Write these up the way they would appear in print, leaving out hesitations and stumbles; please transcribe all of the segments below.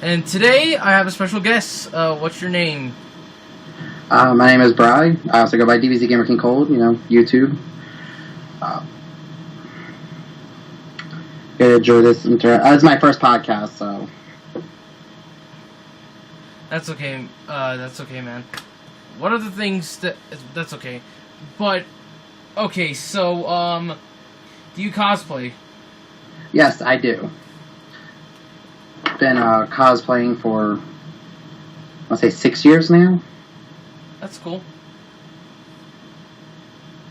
And today I have a special guest. What's your name? My name is Bri. I also go by DBZ Gamer King Cold, YouTube. Gonna enjoy this. It's my first podcast, so. That's okay. That's okay, man. One of the things that's okay, but okay. So, do you cosplay? Yes, I do. Been cosplaying for, let's say, 6 years now. That's cool.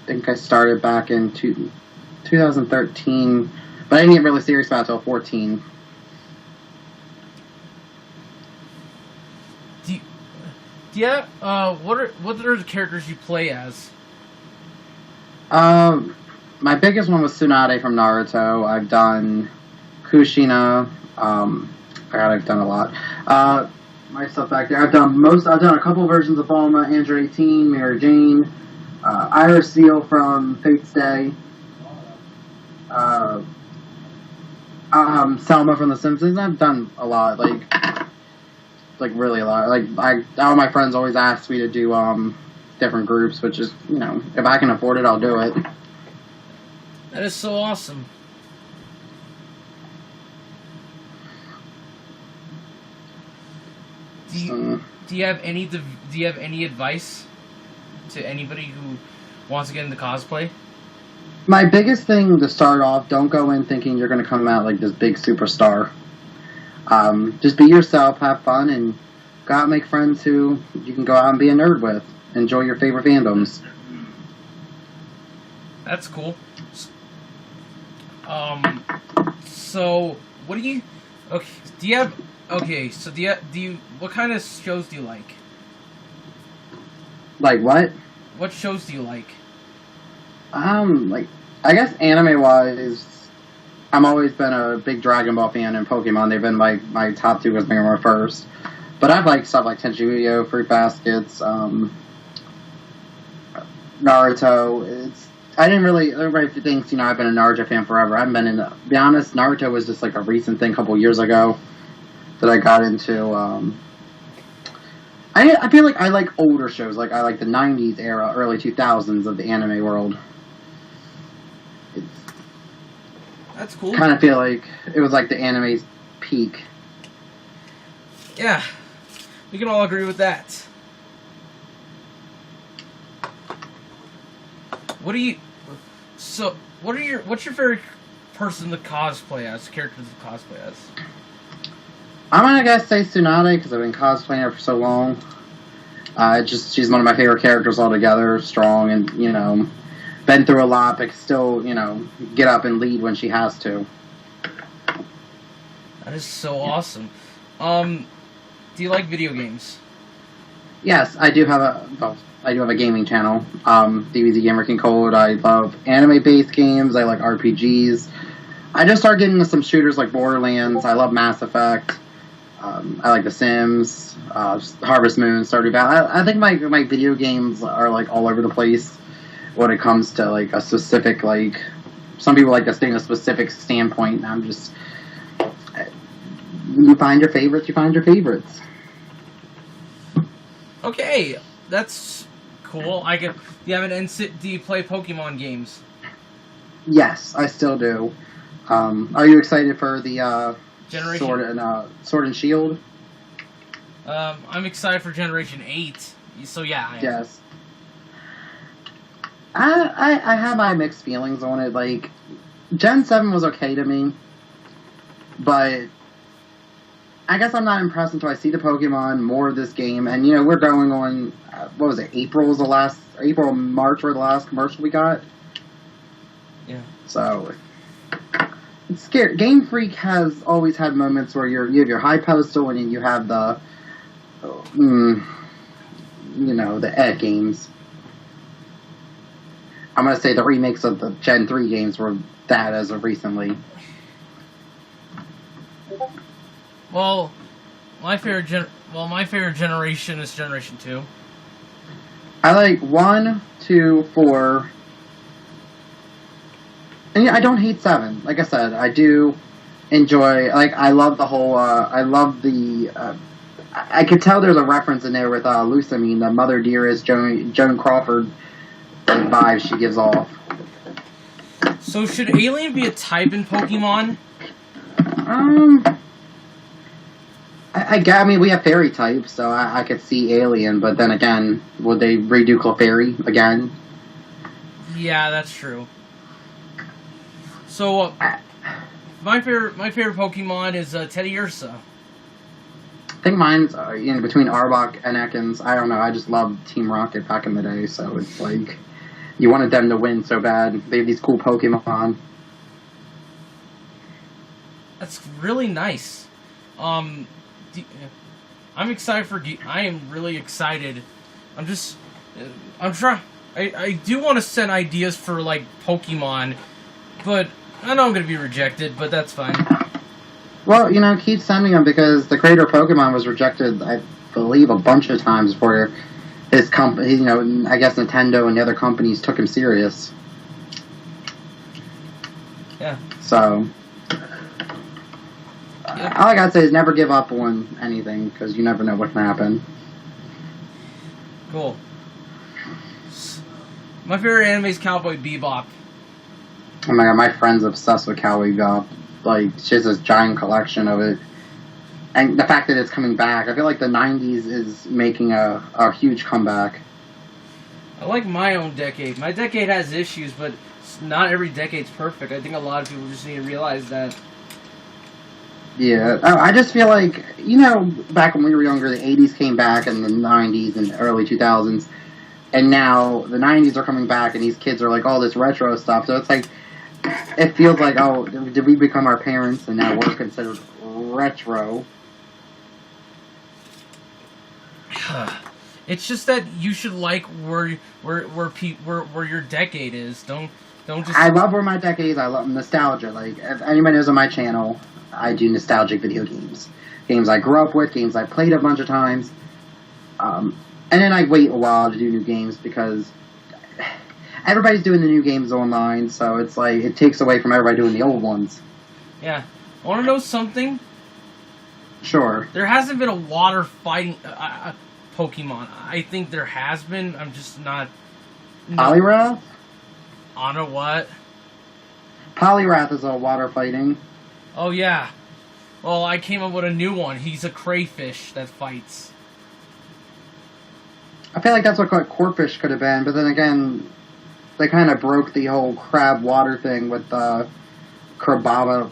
I think I started back in 2013, but I didn't get really serious about it until 14. What are the characters you play as? My biggest one was Tsunade from Naruto. I've done Kushina. I've done a lot. My stuff back there. I've done a couple versions of Bulma, Android 18, Mary Jane, Iris Seal from Fate's Day, Selma from The Simpsons. I've done a lot, like really a lot. All my friends always ask me to do different groups, which is, if I can afford it, I'll do it. That is so awesome. Do you have any advice to anybody who wants to get into cosplay? My biggest thing to start off: don't go in thinking you're going to come out like this big superstar. Just be yourself, have fun, and go out and make friends who you can go out and be a nerd with. Enjoy your favorite fandoms. That's cool. So what do you? Okay, do you have? Okay, so do you? What kind of shows do you like? Like what? What shows do you like? I guess anime-wise, I've always been a big Dragon Ball fan, and Pokemon. They've been my top two, because they were first. But I've liked stuff like Tenchi Fruit Baskets, Naruto. Everybody thinks, I've been a Naruto fan forever. I haven't been to be honest, Naruto was just like a recent thing a couple years ago that I got into. I feel like I like older shows. Like, I like the 90s era, early 2000s of the anime world. That's cool. Kind of feel like it was like the anime's peak. Yeah, we can all agree with that. What's your favorite person to cosplay as, characters to cosplay as? I'm gonna guess say Tsunade, because I've been cosplaying her for so long. She's one of my favorite characters altogether. Strong and, been through a lot, but still, get up and lead when she has to. That is so awesome. Do you like video games? Yes, I do have a gaming channel. DBZ Gamer King Cold. I love anime-based games. I like RPGs. I just started getting into some shooters like Borderlands. I love Mass Effect. I like The Sims, Harvest Moon, Stardew Valley. I think my video games are like all over the place when it comes to like a specific, like, some people like to stay in a specific standpoint. I'm just, you find your favorites. Okay, that's cool. Do you have do you play Pokemon games? Yes, I still do. Are you excited for the Generation Sword and Shield? I'm excited for Generation 8. So yeah, I am. Yes. I have my mixed feelings on it. Like, Gen 7 was okay to me, but I guess I'm not impressed until I see the Pokemon, more of this game, and we're going on, what was it, April, March were the last commercial we got? Yeah. So, it's scary. Game Freak has always had moments where you have your high pedestal and you have the, the games. I'm gonna say the remakes of the Gen 3 games were that as of recently. Well, my favorite generation is Generation 2. I like 1, 2, 4. And I don't hate 7. Like I said, I do. enjoy. Like, I love the whole. I love the. I could tell there's a reference in there with Lusamine, the Mother Dearest Joan Crawford vibe she gives off. So should alien be a type in Pokemon? I mean, we have fairy types, so I could see alien, but then again, would they redo Clefairy again? Yeah, that's true. So, my favorite Pokemon is Teddiursa. I think mine's between Arbok and Ekans. I don't know. I just loved Team Rocket back in the day, so it's like you wanted them to win so bad. They have these cool Pokemon. That's really nice. I'm excited for. I am really excited. I'm trying. I do want to send ideas for like Pokemon, but I know I'm gonna be rejected. But that's fine. Well, keep sending them because the creator of Pokemon was rejected, I believe, a bunch of times before his company. I guess Nintendo and the other companies took him serious. Yeah. So. Yep. All I gotta say is never give up on anything, because you never know what can happen. Cool. My favorite anime is Cowboy Bebop. Oh my god, my friend's obsessed with Cowboy Bebop. Like, she has this giant collection of it. And the fact that it's coming back, I feel like the 90s is making a huge comeback. I like my own decade. My decade has issues, but not every decade's perfect. I think a lot of people just need to realize that. Yeah, I just feel like, back when we were younger, the 80s came back, and the 90s and early 2000s, and now the 90s are coming back, and these kids are like all this retro stuff, so it's like, it feels like, oh, did we become our parents, and now we're considered retro? It's just that you should like where your decade is. Don't just. I love where my decade is. I love nostalgia. Like, if anybody knows on my channel, I do nostalgic video games. Games I grew up with, games I played a bunch of times. And then I wait a while to do new games because everybody's doing the new games online, so it's like, it takes away from everybody doing the old ones. Yeah. I want to know something? Sure. There hasn't been a water fighting Pokemon. I think there has been. I'm just not... Poliwrath? On a what? Poliwrath is a water fighting. Oh, yeah. Well, I came up with a new one. He's a crayfish that fights. I feel like that's what Corphish could have been, but then again, they kind of broke the whole crab water thing with Crababa,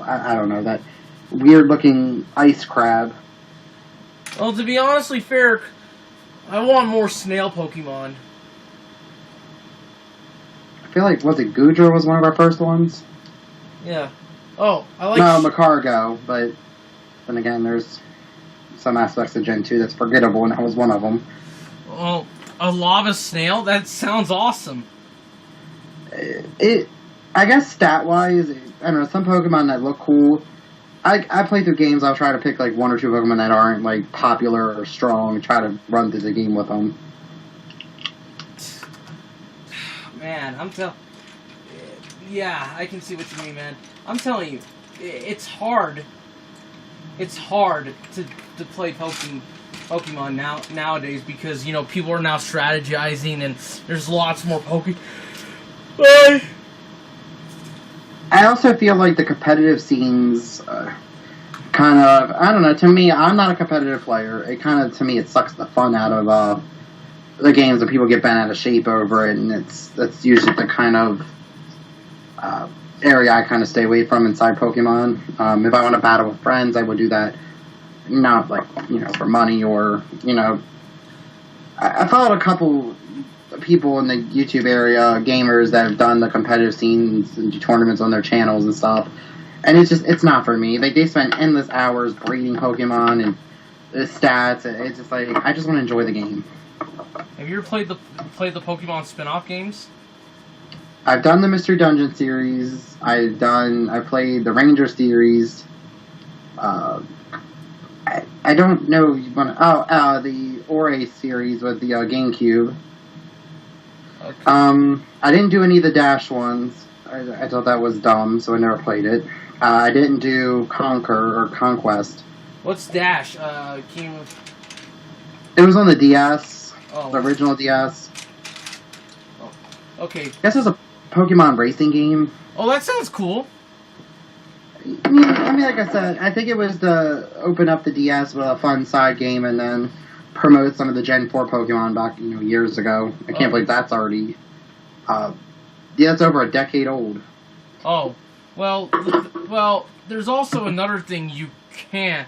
I don't know, that weird-looking ice crab. Well, to be honestly fair, I want more snail Pokemon. I feel like, was it Goodra was one of our first ones? Yeah. Oh, I like... No, Macargo, but then again, there's some aspects of Gen 2 that's forgettable, and that was one of them. Oh, a lava snail? That sounds awesome. I guess stat-wise, I don't know, some Pokemon that look cool. I play through games, I'll try to pick like one or two Pokemon that aren't like popular or strong and try to run through the game with them. Man, yeah, I can see what you mean, man. I'm telling you, it's hard. It's hard to play Pokemon nowadays because, people are now strategizing and there's lots more Pokemon. I also feel like the competitive scenes kind of, I don't know, to me, I'm not a competitive player. It kind of, to me, it sucks the fun out of the games and people get bent out of shape over it, and that's usually the kind of area I kind of stay away from inside Pokemon. If I want to battle with friends, I would do that, not like, for money or, I followed a couple people in the YouTube area, gamers that have done the competitive scenes and do tournaments on their channels and stuff, and it's not for me. They spend endless hours breeding Pokemon and the stats. It's just like, I just want to enjoy the game. Have you ever played the Pokemon spin-off games? I've done the Mystery Dungeon series. I played the Ranger series. I don't know. The Ore series with the GameCube. Okay. I didn't do any of the Dash ones. I thought that was dumb, so I never played it. I didn't do Conquer or Conquest. What's Dash? It was on the DS, Oh. the original DS. Oh. Okay. I guess it was a Pokemon racing game. Oh, that sounds cool. I mean, like I said, I think it was to open up the DS with a fun side game and then promote some of the Gen 4 Pokemon back, years ago. I can't believe that's already, it's over a decade old. Oh, well, there's also another thing you can't.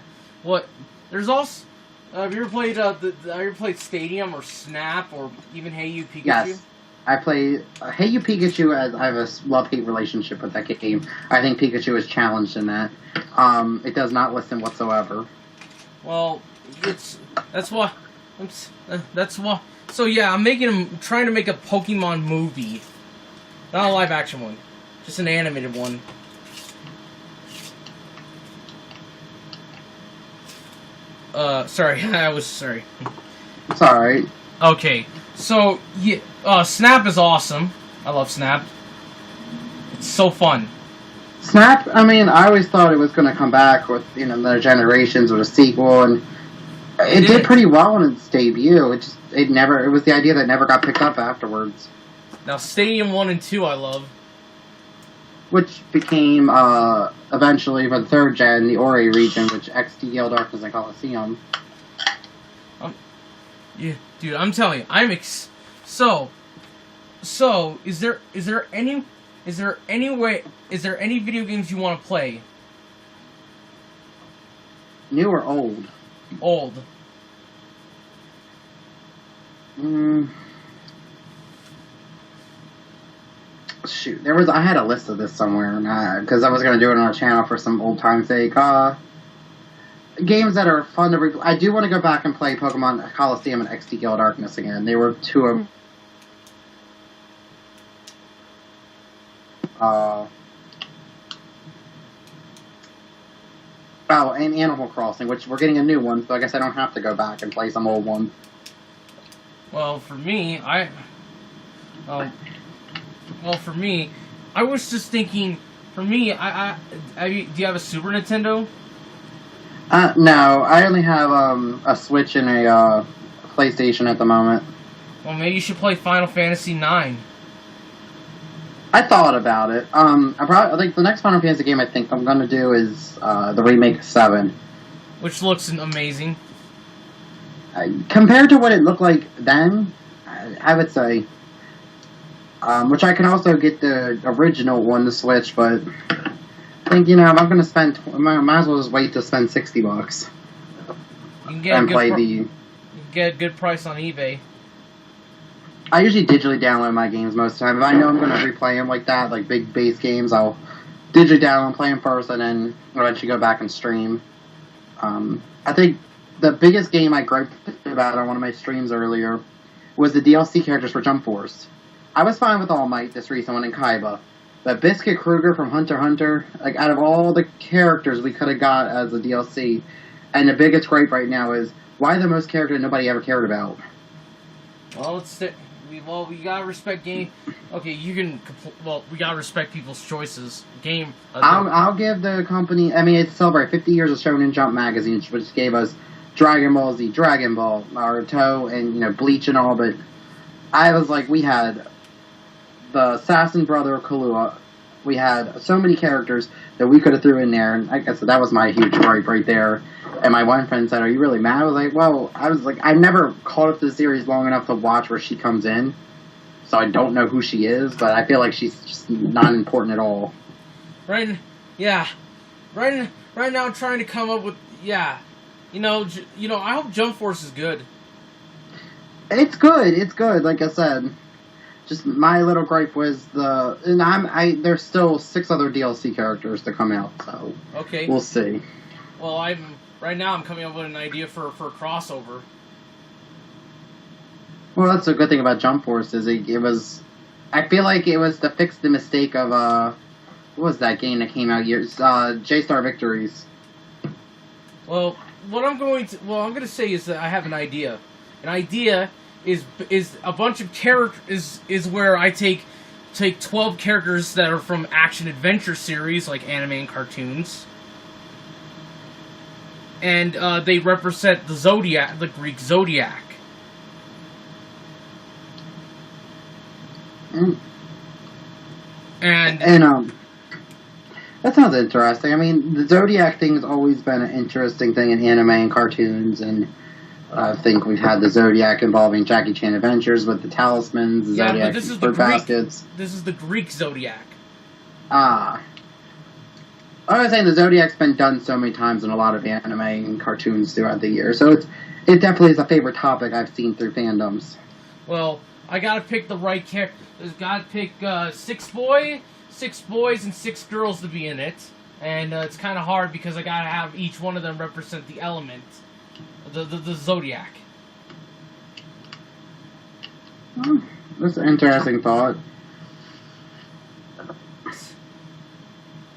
There's also. Have you ever played have you ever played Stadium or Snap or even Hey You Pikachu? Yes. I play Hey You Pikachu as I have a love-hate relationship with that game. I think Pikachu is challenged in that. It does not listen whatsoever. Well, that's why. So yeah, I'm trying to make a Pokemon movie, not a live-action one, just an animated one. Sorry, I was sorry. It's alright. Okay, so yeah, Snap is awesome. I love Snap. It's so fun. Snap, I mean, I always thought it was going to come back with, the Generations with a sequel, and it did pretty well in its debut. It was the idea that never got picked up afterwards. Now, Stadium 1 and 2 I love. Which became, eventually, for the third gen, the Ori region, which XD, Gale Darkness, and Coliseum. Yeah, dude, I'm telling you, So, is there any video games you want to play? New or old? Old. Shoot, I had a list of this somewhere, because I was going to do it on our channel for some old time's sake. Games that are fun to I do want to go back and play Pokemon Coliseum and XD Gale Darkness again. They were two of and Animal Crossing, which we're getting a new one, so I guess I don't have to go back and play some old one. Well, for me, I was just thinking. For me, do you have a Super Nintendo? No, I only have a Switch and a PlayStation at the moment. Well, maybe you should play Final Fantasy IX. I thought about it. I think the next Final Fantasy game I think I'm going to do is the remake of 7. Which looks amazing. Compared to what it looked like then, I would say. Which I can also get the original one to Switch, but I think, if I'm going to spend, might as well just wait to spend $60. You can get and play you can get a good price on eBay. I usually digitally download my games most of the time. If I know I'm going to replay them like that, like big base games, I'll digitally download, play them first, and then eventually go back and stream. I think the biggest game I griped about on one of my streams earlier was the DLC characters for Jump Force. I was fine with All Might, this recent one, and Kaiba. But Biscuit Krueger from Hunter x Hunter, like, out of all the characters we could have got as a DLC, and the biggest gripe right now is, why the most character nobody ever cared about? Well, we gotta respect game. Okay, we gotta respect people's choices. I'll give the company, it's celebrated 50 years of Shonen Jump magazine, which gave us Dragon Ball Z, Dragon Ball, Naruto, and, Bleach and all, but I was like, we had the assassin brother Kahlua. We had so many characters that we could have threw in there, and like I said, that was my huge gripe right there. And my one friend said, "Are you really mad?" I was like, I never caught up to the series long enough to watch where she comes in, so I don't know who she is, but I feel like she's just not important at all. Right now I'm trying to come up with, I hope Jump Force is good. It's good, like I said. Just my little gripe was there's still 6 other DLC characters to come out, so okay, we'll see. Well, right now I'm coming up with an idea for a crossover. Well, that's a good thing about Jump Force is I feel like it was to fix the mistake of what was that game that came out years J-Star Victories. Well, what I'm going to say is that I have an idea. An idea is a bunch of characters is where I take take 12 characters that are from action-adventure series, like anime and cartoons, and they represent the Zodiac, the Greek Zodiac. And that sounds interesting. I mean, the Zodiac thing has always been an interesting thing in anime and cartoons, and I think we've had the Zodiac involving Jackie Chan Adventures with the talismans, the Zodiac fruit baskets. This is the Greek Zodiac. Ah. I was saying the Zodiac's been done so many times in a lot of anime and cartoons throughout the year, so it definitely is a favorite topic I've seen through fandoms. Well, I gotta pick the right character. Gotta pick 6 boys, and 6 girls to be in it, and it's kind of hard because I gotta have each one of them represent the element, the Zodiac. That's an interesting thought.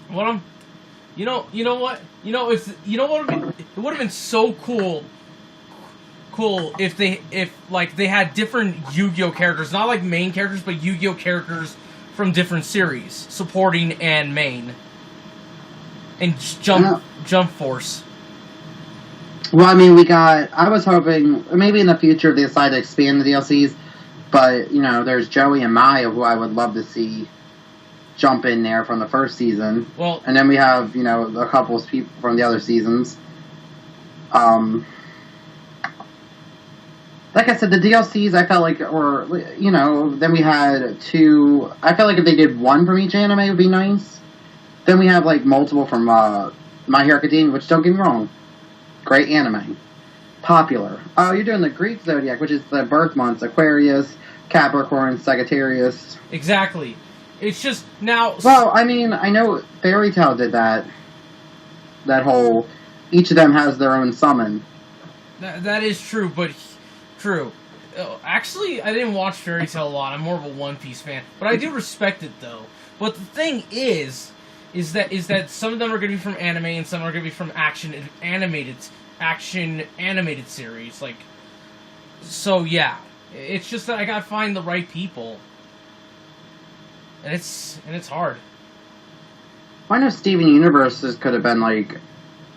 It would have been so cool if they had different Yu-Gi-Oh characters, not like main characters, but Yu-Gi-Oh characters from different series, supporting and main, and Jump Force. Well, I mean, I was hoping maybe in the future they decide to expand the DLCs, but there's Joey and Maya, who I would love to see jump in there from the first season. Well, and then we have a couple of people from the other seasons. Like I said, the DLCs I felt like, then we had 2. I felt like if they did 1 from each anime, it would be nice. Then we have multiple from My Hero Academia, which, don't get me wrong, great anime, popular. Oh, you're doing the Greek Zodiac, which is the birth months: Aquarius, Capricorn, Sagittarius. Exactly. It's just now. Well, I mean, I know Fairy Tail did that. That whole, each of them has their own summon. That is true, but true. Actually, I didn't watch Fairy Tail a lot. I'm more of a One Piece fan, but I do respect it though. But the thing is that some of them are going to be from anime and some are going to be from action animated series. So yeah, it's just that I got to find the right people. And it's hard. I know Steven Universe could have been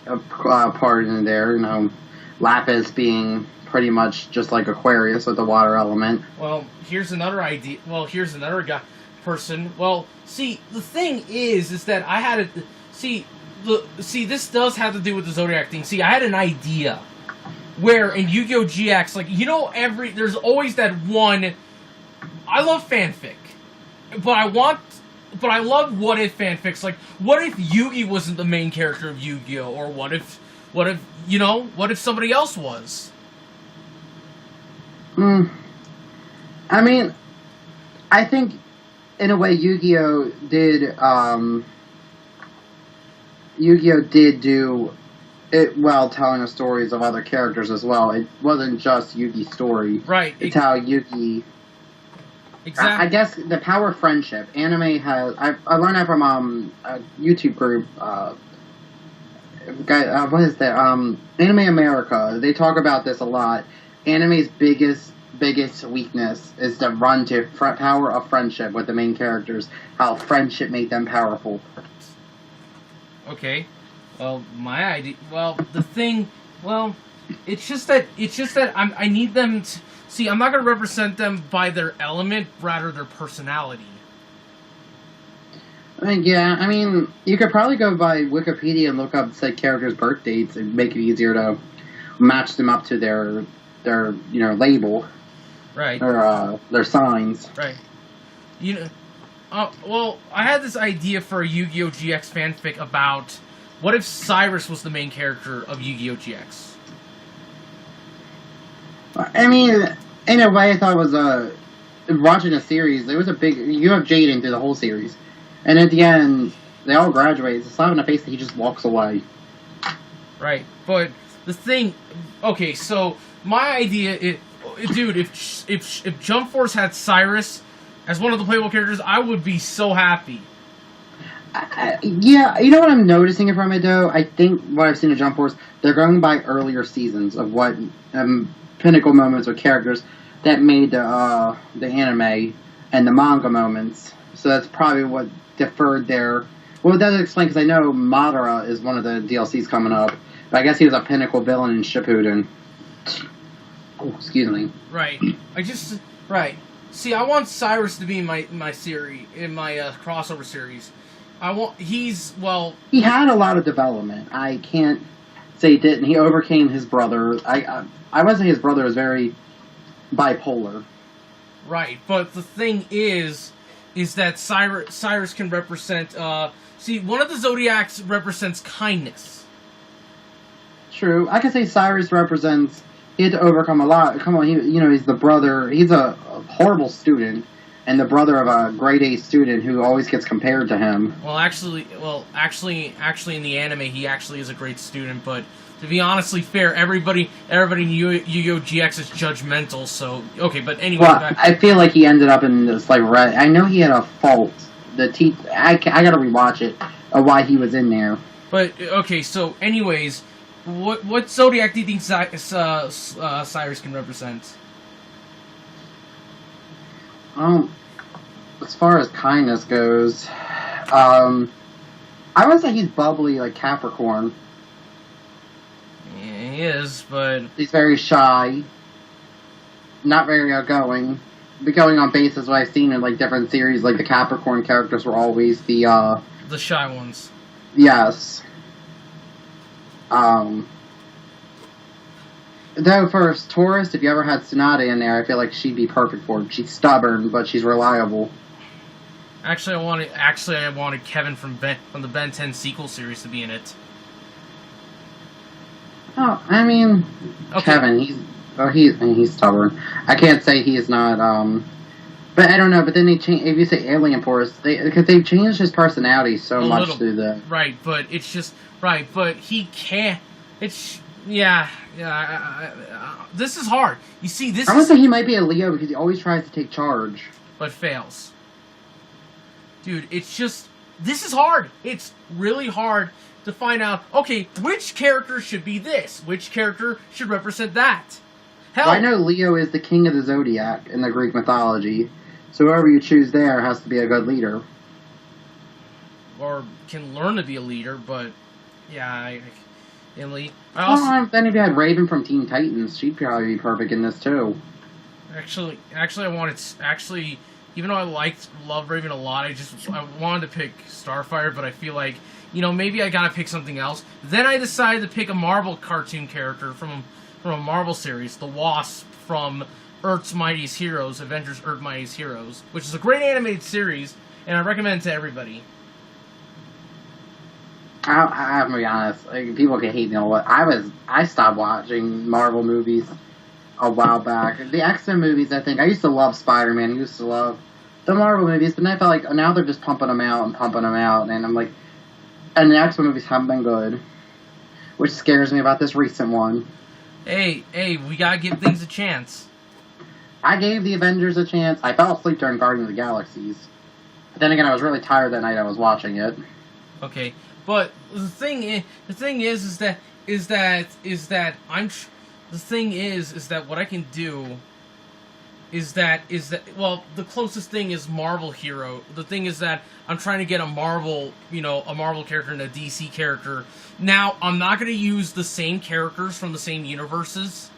a part in there. Lapis being pretty much just like Aquarius with the water element. Well, here's another idea. Well, here's another person. Well, see, the thing is that I had see, this does have to do with the Zodiac thing. See, I had an idea where in Yu-Gi-Oh! GX, there's always that one. I love fanfic. But I love what if fanfics. What if Yugi wasn't the main character of Yu-Gi-Oh? Or what if somebody else was? I mean, I think, in a way, Yu-Gi-Oh did do it well, telling the stories of other characters as well. It wasn't just Yugi's story. Right. It's how Yugi... Exactly. I guess the power of friendship. Anime has... I learned that from a YouTube group. What is that? Anime America. They talk about this a lot. Anime's biggest weakness is to run to power of friendship with the main characters. How friendship made them powerful. Okay. Well, my idea... Well, the thing... Well, it's just that I need them to... See, I'm not going to represent them by their element, rather their personality. Yeah, I mean, you could probably go by Wikipedia and look up, say, characters' birth dates and make it easier to match them up to their label. Right. Or their signs. Right. Well, I had this idea for a Yu-Gi-Oh! GX fanfic about what if Cyrus was the main character of Yu-Gi-Oh! GX? I mean, in a way, I thought it was watching a series. It was a big. You have Jaden through the whole series, and at the end, they all graduate. It's a slap in the face that he just walks away. Right, but the thing. Okay, so my idea, dude, if Jump Force had Cyrus as one of the playable characters, I would be so happy. Yeah, you know what I'm noticing from it though. I think what I've seen in Jump Force, they're going by earlier seasons of what. Pinnacle moments with characters that made the anime and the manga moments. so that's probably what deferred there. Well, it doesn't explain, because I know Madara is one of the DLCs coming up, but I guess he was a pinnacle villain in Shippuden. Oh, excuse me. Right. Right. See, I want Cyrus to be in my series, in my crossover series. He had a lot of development. I can't say he didn't. He overcame his brother. I would say his brother is very bipolar. Right, but the thing is that Cyrus can represent, one of the Zodiacs represents kindness. True. I could say Cyrus represents, he had to overcome a lot. Come on, he's the brother, he's a horrible student, and the brother of a grade A student who always gets compared to him. Actually, in the anime, he actually is a great student, but to be honestly fair, everybody in Yu-Gi-Oh! GX is judgmental, so, okay, but anyway. Well, I feel like he ended up in this, like, I know he had a fault. I gotta rewatch it, of why he was in there. But, okay, so, anyways, what Zodiac do you think Cyrus can represent? As far as kindness goes, I would say he's bubbly, like Capricorn. Yeah, he is, but he's very shy, not very outgoing. But going on basis what I've seen in like different series, like the Capricorn characters were always the shy ones. Yes. Though for Taurus, if you ever had Sonata in there, I feel like she'd be perfect for it. She's stubborn, but she's reliable. Actually, I wanted Kevin from the Ben 10 sequel series to be in it. Oh, I mean, okay. Kevin, he's stubborn. I can't say he's not, but I don't know, but then if you say Alien Force, because they've changed his personality so much through the... Right, but it's just, right, but he can't, yeah, this is hard. You see, I would say he might be a Leo because he always tries to take charge. But fails. Dude, it's just, this is hard. It's really hard to find out, okay, which character should be this? Which character should represent that? Hell, well, I know Leo is the king of the Zodiac in the Greek mythology, so whoever you choose there has to be a good leader. Or can learn to be a leader, but, yeah, then if you had Raven from Teen Titans, she'd probably be perfect in this, too. Actually, even though I love Raven a lot, I wanted to pick Starfire, but I feel like, maybe I gotta pick something else. Then I decided to pick a Marvel cartoon character from a Marvel series, the Wasp from Earth's Mightiest Heroes, Avengers Earth's Mightiest Heroes, which is a great animated series, and I recommend it to everybody. I have to be honest, like, people can hate me on what I stopped watching Marvel movies a while back. The X-Men movies, I used to love Spider-Man, I used to love the Marvel movies, but then I felt like now they're just pumping them out, and I'm like, and the X-Men movies haven't been good, which scares me about this recent one. Hey, we gotta give things a chance. I gave the Avengers a chance. I fell asleep during Guardians of the Galaxies. But then again, I was really tired that night I was watching it. Okay, but the thing is that what I can do is that the closest thing is Marvel hero. The thing is that I'm trying to get a Marvel character and a DC character. Now, I'm not going to use the same characters from the same universes,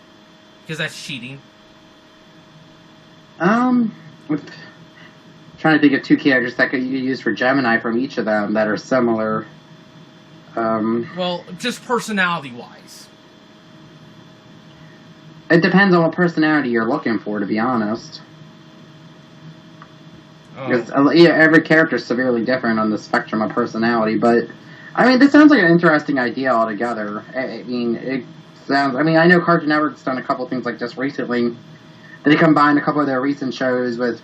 because that's cheating. Trying to think of two characters that you could use for Gemini from each of them that are similar. Well, just personality-wise. It depends on what personality you're looking for, to be honest. Because every character is severely different on the spectrum of personality, but I mean, this sounds like an interesting idea altogether. I know Cartoon Network's done a couple things like this recently. They combined a couple of their recent shows with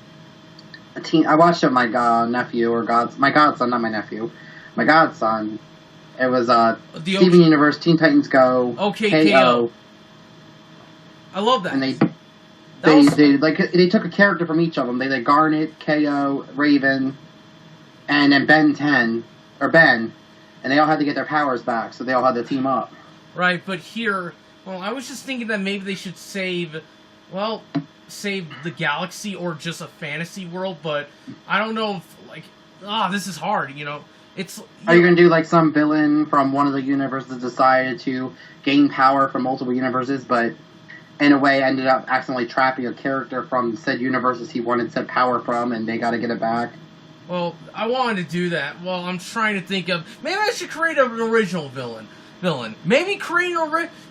I watched it with my godson, not my nephew, my godson. It was Steven Universe, Teen Titans Go, KO. I love that. And they took a character from each of them. They did Garnet, KO, Raven, and then Ben 10 or Ben, and they all had to get their powers back, so they all had to team up. Right, but here, I was just thinking that maybe they should save. Well, save the galaxy or just a fantasy world, but I don't know if, like, this is hard, you know? It's... Are you going to do, like, some villain from one of the universes decided to gain power from multiple universes, but in a way ended up accidentally trapping a character from said universes he wanted said power from, and they got to get it back? Well, I wanted to do that. Well, I'm trying to think of... Maybe I should create an original villain. Maybe create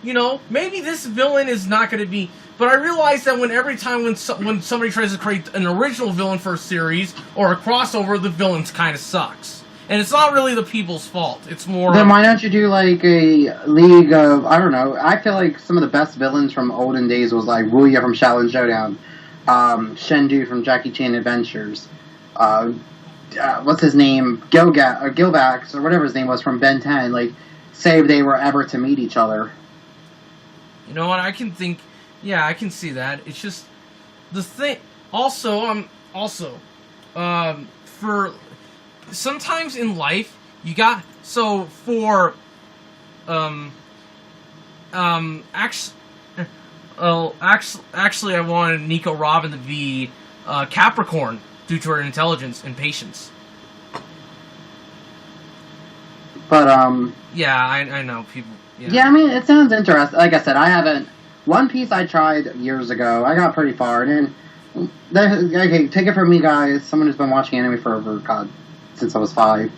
maybe this villain is not going to be... But I realized that every time when somebody tries to create an original villain for a series or a crossover, the villain kind of sucks. And it's not really the people's fault. It's more... Then why don't you do, like, a league of... I don't know. I feel like some of the best villains from olden days was, like, Wuya from Shaolin Showdown. Shendu from Jackie Chan Adventures. What's his name? Gilbax, or whatever his name was, from Ben 10. Like, say if they were ever to meet each other. You know what? I can think... Yeah, I can see that. It's just... The thing... Also, for... Sometimes in life, you got... So, for... Actually, I wanted Nico Robin to be Capricorn due to her intelligence and patience. But, Yeah, I know, people... Yeah, I mean, it sounds interesting. Like I said, I haven't... One Piece I tried years ago. I got pretty far, and then... Okay, take it from me, guys. Someone who's been watching anime forever, God, since I was 5.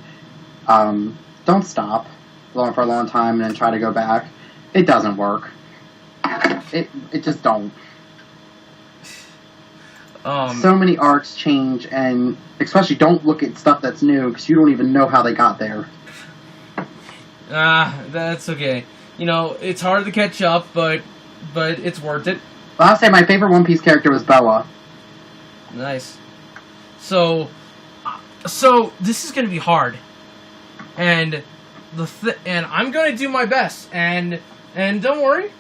Don't stop for a long time and then try to go back. It doesn't work. It just don't. So many arcs change, and especially don't look at stuff that's new, because you don't even know how they got there. That's okay. You know, it's hard to catch up, but it's worth it. Well, I'll say my favorite One Piece character was Boa. Nice. So this is gonna be hard, and and I'm gonna do my best, and don't worry.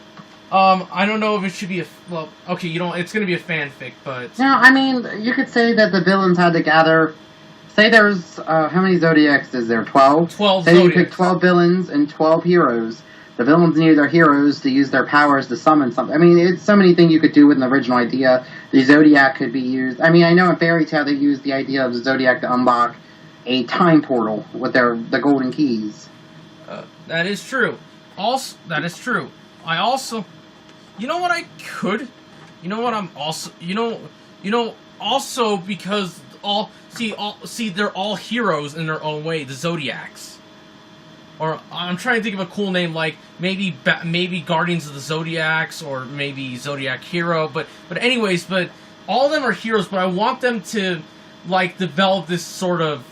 I don't know if it should be okay, it's gonna be a fanfic, but... No, I mean, you could say that the villains had to gather... Say there's, how many Zodiacs is there? 12? 12 Say Zodiacs. you pick 12 villains and 12 heroes. The villains needed their heroes to use their powers to summon something. I mean, it's so many things you could do with an original idea. The Zodiac could be used... I mean, I know in Fairy Tail they used the idea of the Zodiac to unlock a time portal with the golden keys. That is true. That is true. I also... You know what I could? You know what I'm also... Also because they're all heroes in their own way, the Zodiacs. Or I'm trying to think of a cool name, like maybe Guardians of the Zodiacs, or maybe Zodiac Hero. But all of them are heroes. But I want them to like develop this sort of.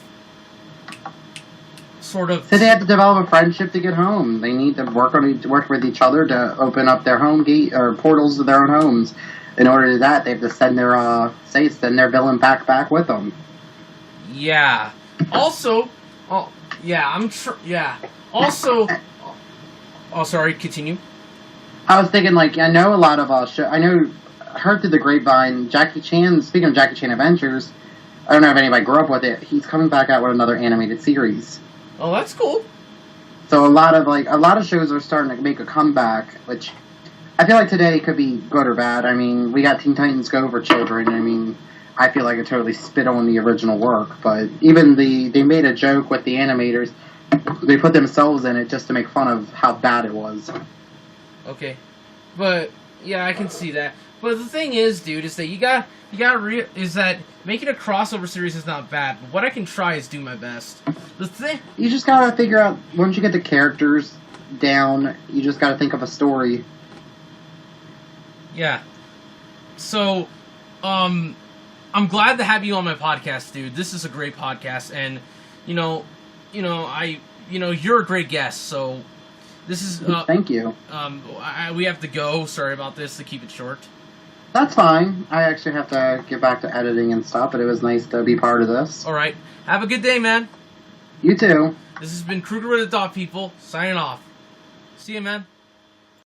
So they have to develop a friendship to get home. They need to work with each other to open up their home gate or portals to their own homes. In order to do that, they have to send their villain back with them. Yeah. Also, Also, sorry. Continue. I was thinking, like, I know a lot of heard through the grapevine, Jackie Chan. Speaking of Jackie Chan Adventures, I don't know if anybody grew up with it. He's coming back out with another animated series. Oh, that's cool. So a lot of shows are starting to make a comeback, which I feel like today could be good or bad. I mean, we got Teen Titans Go for children. I mean, I feel like it totally spit on the original work, but even they made a joke with the animators. They put themselves in it just to make fun of how bad it was. Okay, but yeah, I can see that. But the thing is, dude, is that is that making a crossover series is not bad. But what I can try is do my best. You just gotta figure out, once you get the characters down, you just gotta think of a story. Yeah. So, I'm glad to have you on my podcast, dude. This is a great podcast, and you're a great guest. So, this is. Thank you. We have to go. Sorry about this. To keep it short. That's fine. I actually have to get back to editing and stuff, but it was nice to be part of this. All right. Have a good day, man. You too. This has been Krueger with the Dot People, signing off. See you, man.